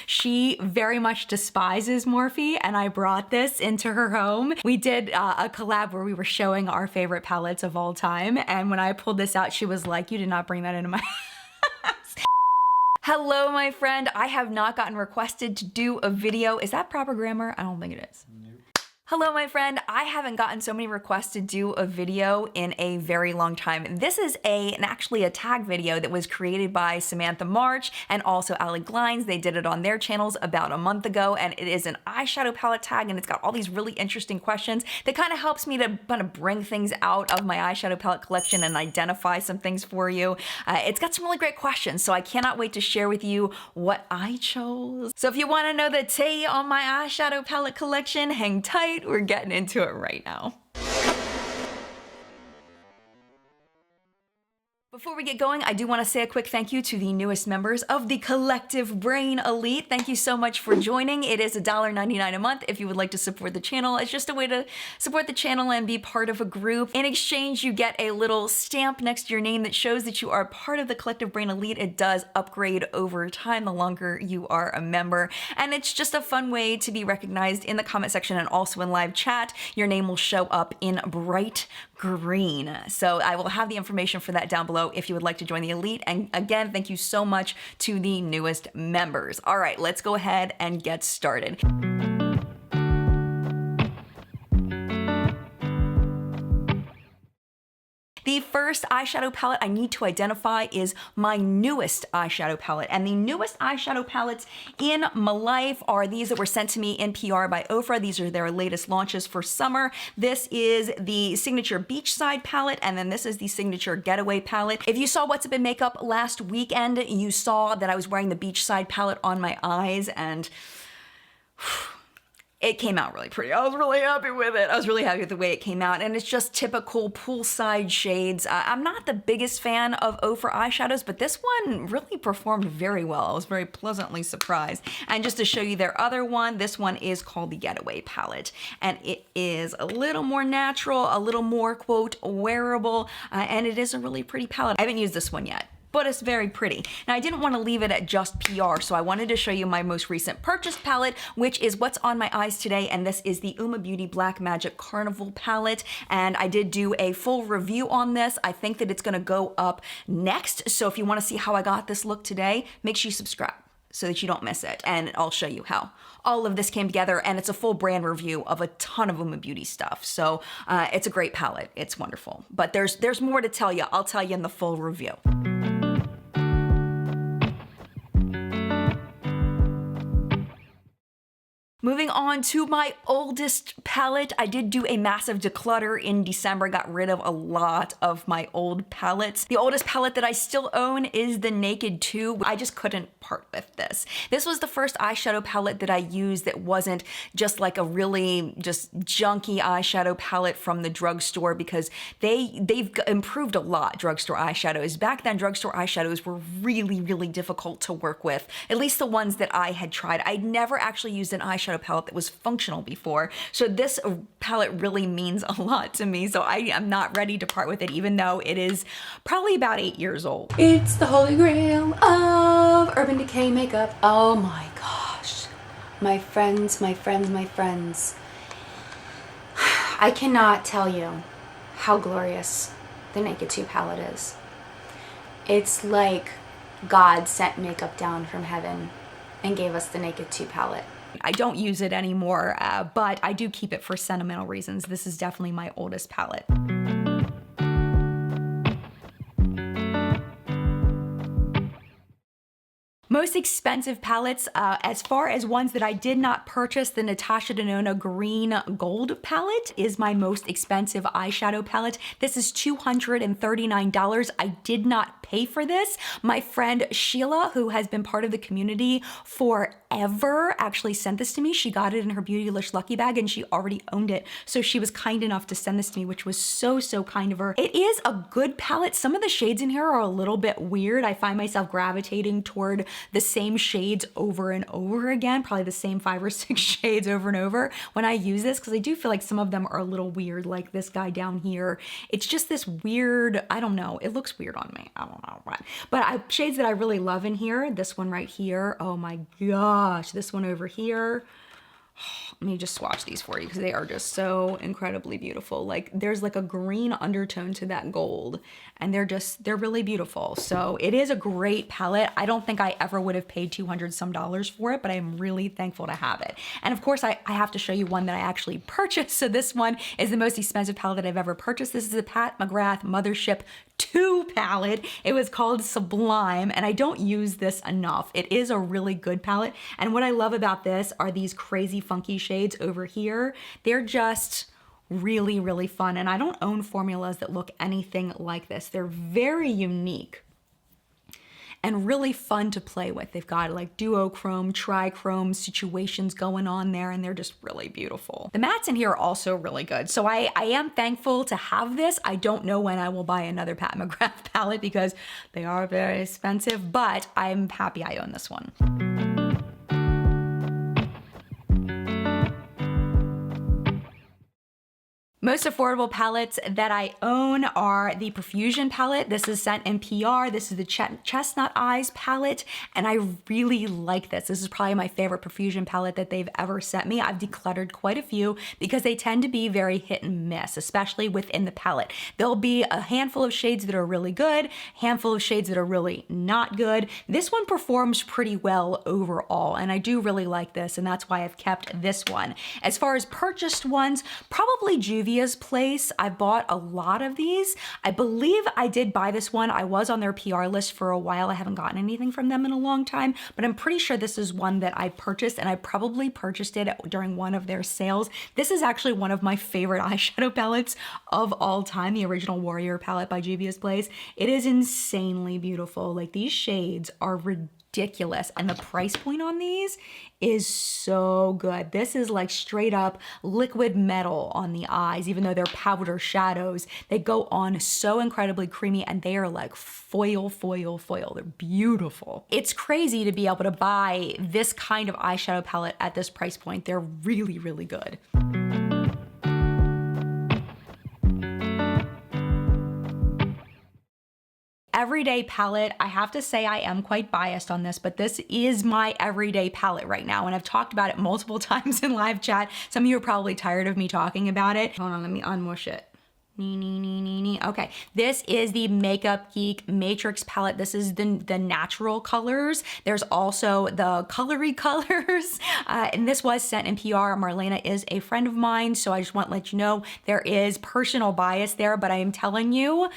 She very much despises Morphe, and I brought this into her home. We did a collab where we were showing our favorite palettes of all time, and when I pulled this out, she was like, "You did not bring that into my house." Hello, my friend. I have not gotten requested to do a video. Is that proper grammar? I don't think it is. Hello, my friend. I haven't gotten so many requests to do a video in a very long time. This is actually a tag video that was created by Samantha March and also Ali Glines. They did it on their channels about a month ago, and it is an eyeshadow palette tag, and it's got all these really interesting questions that kind of helps me to kind of bring things out of my eyeshadow palette collection and identify some things for you. It's got some really great questions, so I cannot wait to share with you what I chose. So if you want to know the tea on my eyeshadow palette collection, hang tight. We're getting into it right now. Before we get going, I do want to say a quick thank you to the newest members of the Collective Brain Elite. Thank you so much for joining. It is $1.99 a month if you would like to support the channel. It's just a way to support the channel and be part of a group. In exchange, you get a little stamp next to your name that shows that you are part of the Collective Brain Elite. It does upgrade over time the longer you are a member. And it's just a fun way to be recognized in the comment section and also in live chat. Your name will show up in bright green. So I will have the information for that down below if you would like to join the Elite. And again, thank you so much to the newest members. All right, let's go ahead and get started. The first eyeshadow palette I need to identify is my newest eyeshadow palette. And the newest eyeshadow palettes in my life are these that were sent to me in PR by Ofra. These are their latest launches for summer. This is the signature Beachside palette, and then this is the signature Getaway palette. If you saw What's Up in Makeup last weekend, you saw that I was wearing the Beachside palette on my eyes, and it came out really pretty. I was really happy with it. I was really happy with the way it came out, and it's just typical poolside shades. I'm not the biggest fan of Ofra eyeshadows, but this one really performed very well. I was very pleasantly surprised. And just to show you their other one, this one is called the Getaway palette, and it is a little more natural, a little more, quote, wearable, and it is a really pretty palette. I haven't used this one yet, but it's very pretty. Now, I didn't want to leave it at just PR, so I wanted to show you my most recent purchase palette, which is what's on my eyes today, and this is the Uma Beauty Black Magic Carnival palette, and I did do a full review on this. I think that it's going to go up next, so if you want to see how I got this look today, make sure you subscribe so that you don't miss it, and I'll show you how all of this came together, and it's a full brand review of a ton of Uma Beauty stuff. So it's a great palette. It's wonderful. But there's more to tell you. I'll tell you in the full review. Moving on to my oldest palette, I did do a massive declutter in December, got rid of a lot of my old palettes. The oldest palette that I still own is the Naked 2. I just couldn't part with this. This was the first eyeshadow palette that I used that wasn't just like a really just junky eyeshadow palette from the drugstore, because they've improved a lot, drugstore eyeshadows. Back then, drugstore eyeshadows were really, really difficult to work with, at least the ones that I had tried. I'd never actually used an eyeshadow palette that was functional before, so this palette really means a lot to me, so I am not ready to part with it, even though it is probably about 8 years old. It's the holy grail of Urban Decay makeup. Oh my gosh, my friends, my friends, my friends. I cannot tell you how glorious the Naked 2 palette is. It's like God sent makeup down from heaven and gave us the Naked 2 palette. I don't use it anymore, but I do keep it for sentimental reasons. This is definitely my oldest palette. Most expensive palettes, as far as ones that I did not purchase, the Natasha Denona Green Gold palette is my most expensive eyeshadow palette. This is $239. I did not pay for this. My friend Sheila, who has been part of the community forever, actually sent this to me. She got it in her Beautylish Lucky Bag and she already owned it. So she was kind enough to send this to me, which was so, so kind of her. It is a good palette. Some of the shades in here are a little bit weird. I find myself gravitating toward the same shades over and over again, probably the same 5 or 6 shades over and over when I use this, because I do feel like some of them are a little weird, like this guy down here. It's just this weird, I don't know, it looks weird on me. I don't know what. But shades that I really love in here, this one right here, oh my gosh, this one over here. Let me just swatch these for you because they are just so incredibly beautiful. Like there's like a green undertone to that gold, and they're really beautiful. So it is a great palette. I don't think I ever would have paid $200 some for it, but I'm really thankful to have it. And of course I have to show you one that I actually purchased. So this one is the most expensive palette that I've ever purchased. This is a Pat McGrath Mothership 2 palette. It was called Sublime, and I don't use this enough. It is a really good palette, and what I love about this are these crazy funky shades over here. They're just really, really fun, and I don't own formulas that look anything like this. They're very unique and really fun to play with. They've got like duochrome, trichrome situations going on there, and they're just really beautiful. The mattes in here are also really good. So I am thankful to have this. I don't know when I will buy another Pat McGrath palette because they are very expensive, but I'm happy I own this one. Most affordable palettes that I own are the Profusion palette. This is sent in PR. This is the Chestnut Eyes palette, and I really like this. This is probably my favorite Profusion palette that they've ever sent me. I've decluttered quite a few because they tend to be very hit and miss, especially within the palette. There'll be a handful of shades that are really good, handful of shades that are really not good. This one performs pretty well overall, and I do really like this, and that's why I've kept this one. As far as purchased ones, probably Juvia's Place. I bought a lot of these. I believe I did buy this one. I was on their PR list for a while. I haven't gotten anything from them in a long time, but I'm pretty sure this is one that I purchased, and I probably purchased it during one of their sales. This is actually one of my favorite eyeshadow palettes of all time, the original Warrior palette by Juvia's Place. It is insanely beautiful. Like these shades are ridiculous, and the price point on these is so good. This is like straight up liquid metal on the eyes, even though they're powder shadows. They go on so incredibly creamy, and they are like foil. They're beautiful. It's crazy to be able to buy this kind of eyeshadow palette at this price point. They're really, really good. Everyday palette, I have to say I am quite biased on this, but this is my everyday palette right now, and I've talked about it multiple times in live chat. Some of you are probably tired of me talking about it. Hold on, let me unmush it. Okay, this is the Makeup Geek Matrix palette. This is the natural colors. There's also the colory colors, and this was sent in PR. Marlena is a friend of mine, so I just want to let you know there is personal bias there, but I am telling you,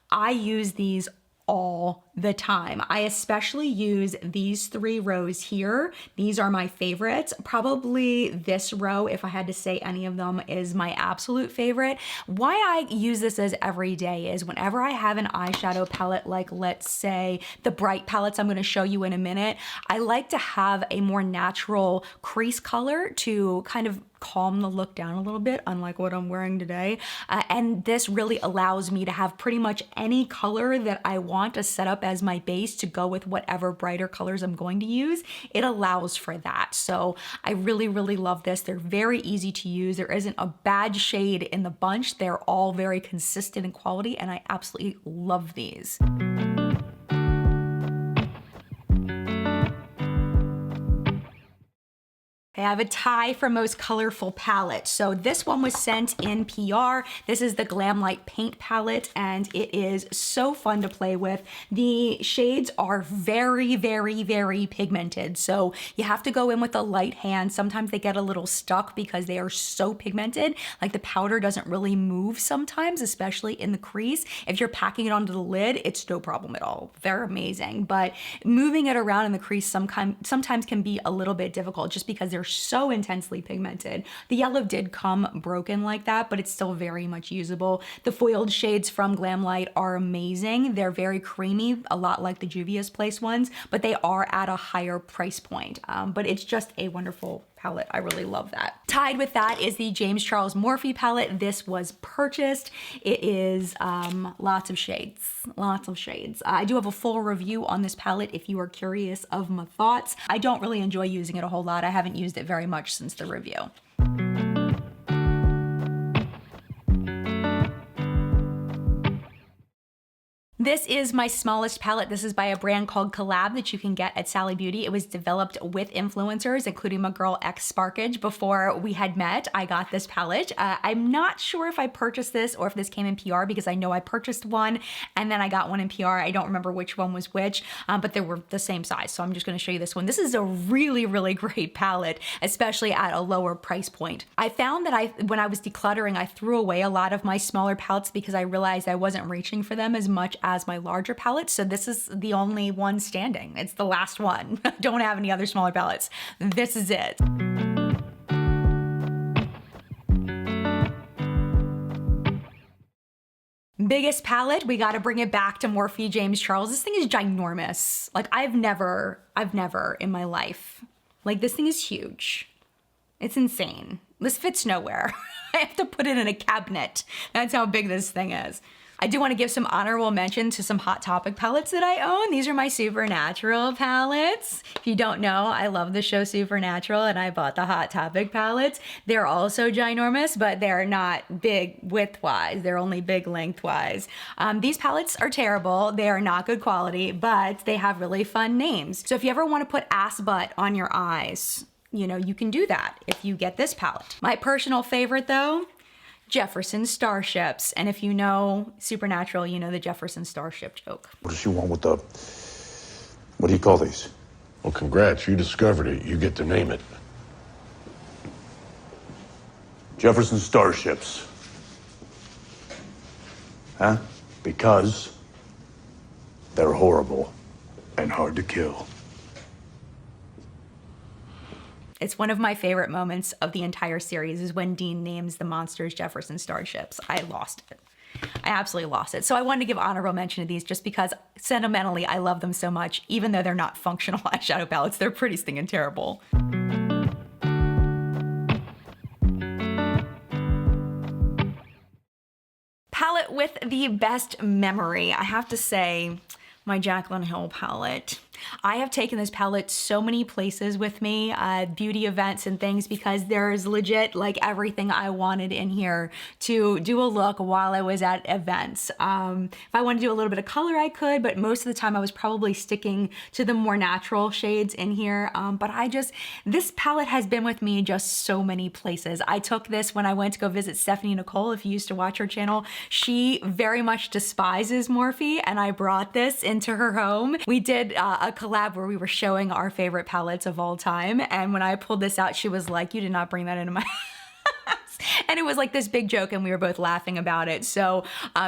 I use these all the time. I especially use these 3 rows here. These are my favorites. Probably this row, if I had to say any of them, is my absolute favorite. Why I use this as everyday is whenever I have an eyeshadow palette, like let's say the bright palettes I'm going to show you in a minute, I like to have a more natural crease color to kind of calm the look down a little bit, unlike what I'm wearing today. And this really allows me to have pretty much any color that I want to set up as my base to go with whatever brighter colors I'm going to use. It allows for that. So I really, really love this. They're very easy to use. There isn't a bad shade in the bunch. They're all very consistent in quality, and I absolutely love these. I have a tie for most colorful palette. So this one was sent in PR. This is the Glamlight Paint palette, and it is so fun to play with. The shades are very, very, very pigmented. So you have to go in with a light hand. Sometimes they get a little stuck because they are so pigmented. Like the powder doesn't really move sometimes, especially in the crease. If you're packing it onto the lid, it's no problem at all. They're amazing. But moving it around in the crease sometimes can be a little bit difficult just because they're so intensely pigmented. The yellow did come broken like that, but it's still very much usable. The foiled shades from Glamlight are amazing. They're very creamy, a lot like the Juvia's Place ones, but they are at a higher price point. But it's just a wonderful palette. I really love that. Tied with that is the James Charles Morphe palette. This was purchased. It is lots of shades, lots of shades. I do have a full review on this palette if you are curious of my thoughts. I don't really enjoy using it a whole lot. I haven't used it very much since the review. This is my smallest palette. This is by a brand called Collab that you can get at Sally Beauty. It was developed with influencers, including my girl X Sparkage. Before we had met, I got this palette. I'm not sure if I purchased this or if this came in PR, because I know I purchased one and then I got one in PR. I don't remember which one was which, but they were the same size. So I'm just gonna show you this one. This is a really, really great palette, especially at a lower price point. I found that when I was decluttering, I threw away a lot of my smaller palettes because I realized I wasn't reaching for them as much as my larger palettes. So this is the only one standing. It's the last one. I don't have any other smaller palettes. This is it. Biggest palette, we gotta bring it back to Morphe James Charles. This thing is ginormous. Like I've never in my life, like this thing is huge. It's insane. This fits nowhere. I have to put it in a cabinet. That's how big this thing is. I do want to give some honorable mention to some Hot Topic palettes that I own. These are my Supernatural palettes. If you don't know, I love the show Supernatural and I bought the Hot Topic palettes. They're also ginormous, but they're not big width-wise. They're only big length-wise. These palettes are terrible. They are not good quality, but they have really fun names. So if you ever want to put ass butt on your eyes, you know, you can do that if you get this palette. My personal favorite though, Jefferson Starships. And if you know Supernatural, you know the Jefferson Starship joke. What does she want with the, what do you call these? Well, congrats, you discovered it. You get to name it. Jefferson Starships. Huh? Because they're horrible and hard to kill. It's one of my favorite moments of the entire series is when Dean names the monsters Jefferson Starships. I lost it. I absolutely lost it. So I wanted to give honorable mention to these just because sentimentally I love them so much, even though they're not functional eyeshadow palettes. They're pretty stinking terrible. Palette with the best memory. I have to say, my Jaclyn Hill palette. I have taken this palette so many places with me, beauty events and things, because there's legit like everything I wanted in here to do a look while I was at events. If I wanted to do a little bit of color, I could, but most of the time I was probably sticking to the more natural shades in here. But this palette has been with me just so many places. I took this when I went to go visit Stephanie Nicole. If you used to watch her channel, she very much despises Morphe, and I brought this into her home. We did a collab where we were showing our favorite palettes of all time, and when I pulled this out, she was like, "You did not bring that into my house." And it was like this big joke and we were both laughing about it. So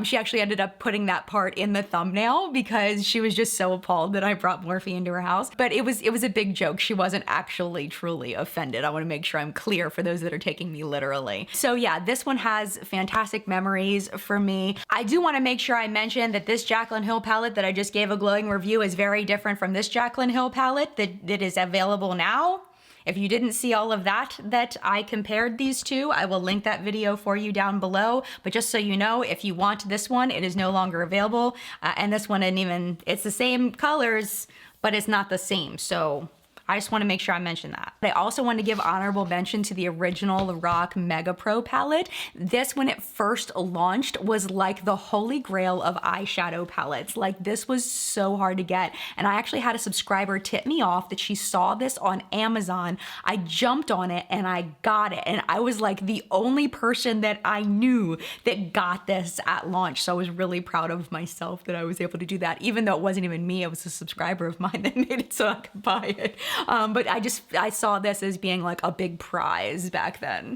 she actually ended up putting that part in the thumbnail because she was just so appalled that I brought Morphe into her house. But it was a big joke. She wasn't actually truly offended. I want to make sure I'm clear for those that are taking me literally. So yeah, this one has fantastic memories for me. I do want to make sure I mention that this Jaclyn Hill palette that I just gave a glowing review is very different from this Jaclyn Hill palette that is available now. If you didn't see all of that I compared these two, I will link that video for you down below. But just so you know, if you want this one, it is no longer available. And this one isn't even, it's the same colors, but it's not the same. So I just want to make sure I mention that. I also want to give honorable mention to the original Lorac Mega Pro palette. This, when it first launched, was like the holy grail of eyeshadow palettes. Like, this was so hard to get. And I actually had a subscriber tip me off that she saw this on Amazon. I jumped on it and I got it. And I was like the only person that I knew that got this at launch. So I was really proud of myself that I was able to do that, even though it wasn't even me. It was a subscriber of mine that made it so I could buy it. But I saw this as being like a big prize back then.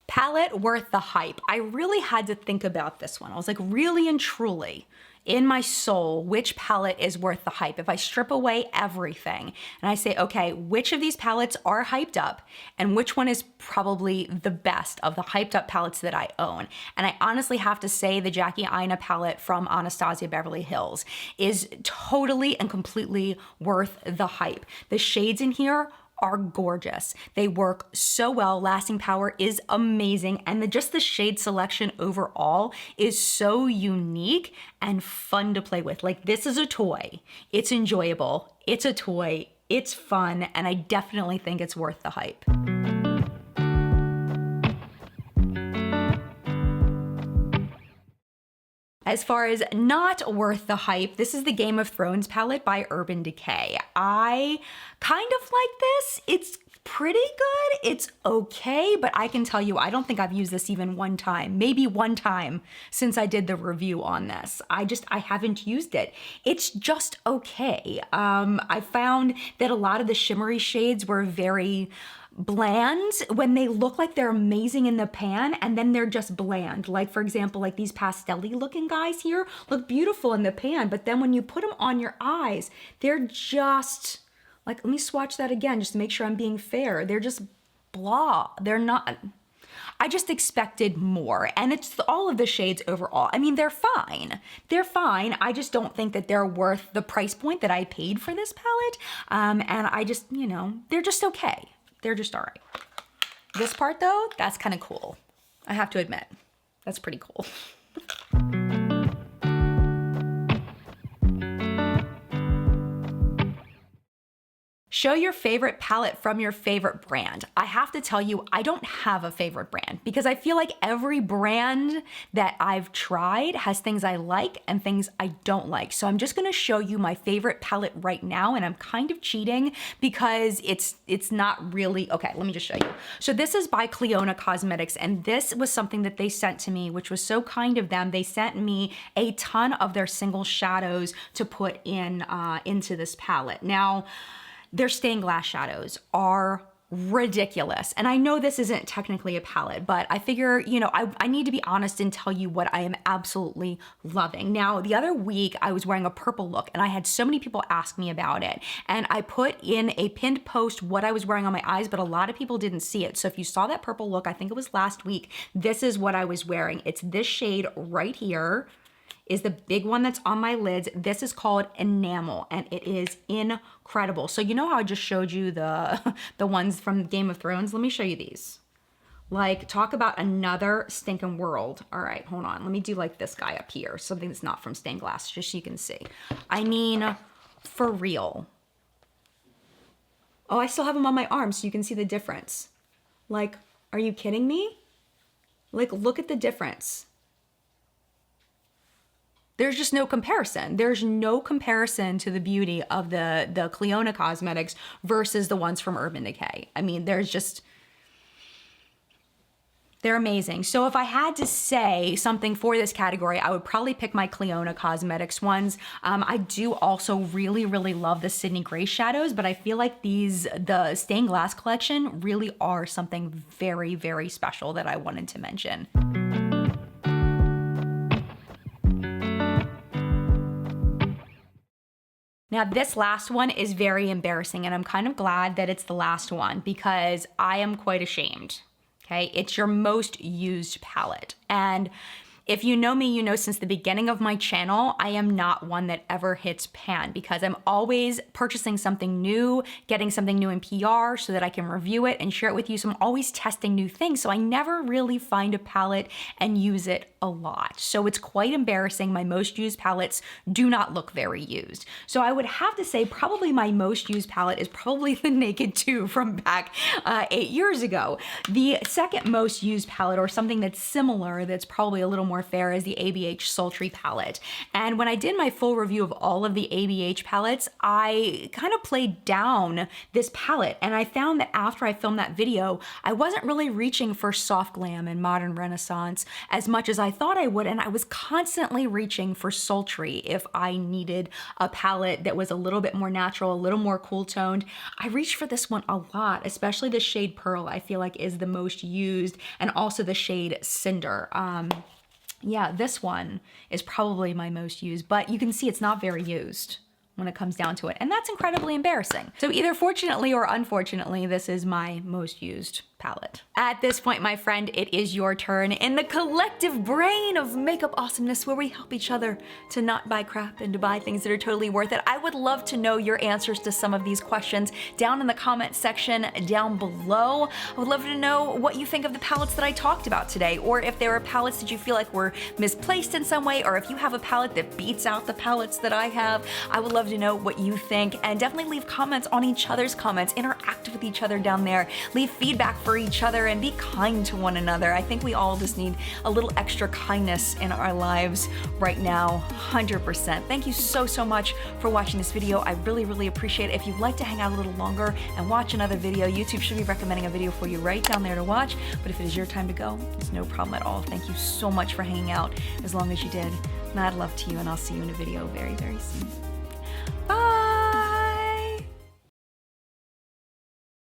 Palette worth the hype. I really had to think about this one. I was like, really and truly, in my soul, which palette is worth the hype. If I strip away everything and I say, okay, which of these palettes are hyped up and which one is probably the best of the hyped up palettes that I own? And I honestly have to say the Jackie Aina palette from Anastasia Beverly Hills is totally and completely worth the hype. The shades in here are gorgeous. They work so well. Lasting power is amazing. And just the shade selection overall is so unique and fun to play with. Like, this is a toy. It's enjoyable. It's a toy. It's fun. And I definitely think it's worth the hype. As far as not worth the hype, this is the Game of Thrones palette by Urban Decay. I kind of like this. It's pretty good. It's okay, but I can tell you, I don't think I've used this even one time, maybe one time since I did the review on this. I haven't used it. It's just okay. I found that a lot of the shimmery shades were very bland when they look like they're amazing in the pan, and then they're just bland. Like, for example, like these pastel-y looking guys here look beautiful in the pan, but then when you put them on your eyes, they're just like, let me swatch that again just to make sure I'm being fair. They're just blah. They're not. I just expected more, and it's all of the shades overall. I mean, they're fine. They're fine. I just don't think that they're worth the price point that I paid for this palette. And I just, you know, they're just okay. They're just all right. This part though, that's kind of cool. I have to admit, that's pretty cool. Show your favorite palette from your favorite brand. I have to tell you, I don't have a favorite brand because I feel like every brand that I've tried has things I like and things I don't like. So I'm just gonna show you my favorite palette right now, and I'm kind of cheating because it's not really, okay, let me just show you. So this is by Cleona Cosmetics, and this was something that they sent to me, which was so kind of them. They sent me a ton of their single shadows to put in into this palette. Now, their stained glass shadows are ridiculous. And I know this isn't technically a palette, but I figure, you know, I need to be honest and tell you what I am absolutely loving. Now, the other week I was wearing a purple look and I had so many people ask me about it. And I put in a pinned post what I was wearing on my eyes, but a lot of people didn't see it. So if you saw that purple look, I think it was last week, this is what I was wearing. It's this shade right here. Is the big one that's on my lids. This is called Enamel, and it is incredible. So you know how I just showed you the ones from Game of Thrones? Let me show you these. Like, talk about another stinking world. All right, hold on. Let me do like this guy up here, something that's not from stained glass, just so you can see. I mean, for real. Oh, I still have them on my arm so you can see the difference. Like, are you kidding me? Like, look at the difference. There's just no comparison. There's no comparison to the beauty of the Cleona Cosmetics versus the ones from Urban Decay. I mean, they're amazing. So if I had to say something for this category, I would probably pick my Cleona Cosmetics ones. I do also really, really love the Sydney Grace shadows, but I feel like the stained glass collection really are something very, very special that I wanted to mention. Now, this last one is very embarrassing, and I'm kind of glad that it's the last one because I am quite ashamed, okay? It's your most used palette. And if you know me, you know since the beginning of my channel, I am not one that ever hits pan because I'm always purchasing something new, getting something new in PR so that I can review it and share it with you. So I'm always testing new things. So I never really find a palette and use it a lot. So it's quite embarrassing. My most used palettes do not look very used. So I would have to say probably my most used palette is probably the Naked 2 from back 8 years ago. The second most used palette, or something that's similar, that's probably a little more fair, is the ABH Sultry palette. And when I did my full review of all of the ABH palettes, I kind of played down this palette, and I found that after I filmed that video, I wasn't really reaching for soft glam and modern renaissance as much as I thought I would, and I was constantly reaching for sultry if I needed a palette that was a little bit more natural, a little more cool toned. I reached for this one a lot, especially the shade Pearl I feel like is the most used, and also the shade Cinder. Yeah, this one is probably my most used, but you can see it's not very used when it comes down to it. And that's incredibly embarrassing. So either fortunately or unfortunately, this is my most used palette. At this point, my friend, it is your turn in the collective brain of makeup awesomeness where we help each other to not buy crap and to buy things that are totally worth it. I would love to know your answers to some of these questions down in the comment section down below. I would love to know what you think of the palettes that I talked about today, or if there are palettes that you feel like were misplaced in some way, or if you have a palette that beats out the palettes that I have. I would love to know what you think, and definitely leave comments on each other's comments. Interact with each other down there. Leave feedback for each other and be kind to one another. I think we all just need a little extra kindness in our lives right now, 100%. Thank you so, so much for watching this video. I really, really appreciate it. If you'd like to hang out a little longer and watch another video, YouTube should be recommending a video for you right down there to watch. But if it is your time to go, it's no problem at all. Thank you so much for hanging out as long as you did. Mad love to you, and I'll see you in a video very, very soon. Bye!